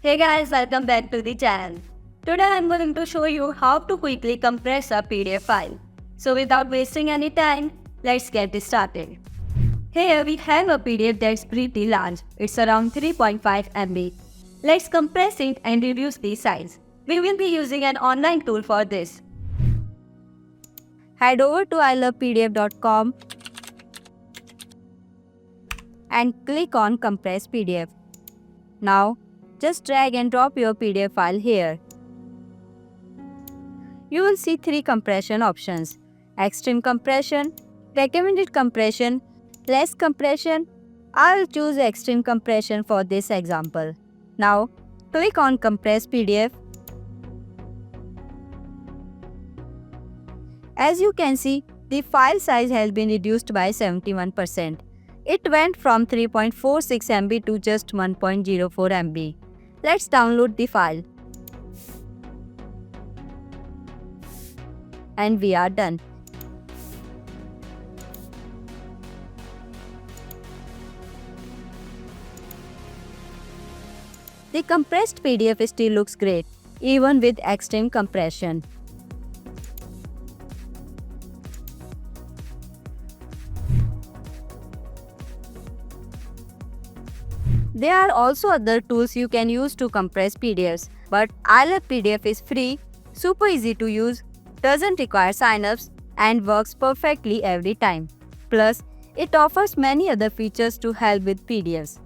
Hey guys, welcome back to the channel. Today I'm going to show you how to quickly compress a PDF file. So without wasting any time, let's get started. Here we have a PDF that's pretty large. It's around 3.5 MB. Let's compress it and reduce the size. We will be using an online tool for this. Head over to ILovePDF.com and click on Compress PDF. Now, just drag and drop your PDF file here. You will see 3 compression options: extreme compression, recommended compression, less compression. I'll choose extreme compression for this example. Now, click on Compress PDF. As you can see, the file size has been reduced by 71%. It went from 3.46 MB to just 1.04 MB. Let's download the file. And we are done. The compressed PDF still looks great, even with extreme compression. There are also other tools you can use to compress PDFs, but ILovePDF is free, super easy to use, doesn't require signups, and works perfectly every time. Plus, it offers many other features to help with PDFs.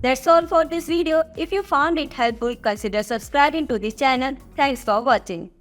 That's all for this video. If you found it helpful, consider subscribing to this channel. Thanks for watching.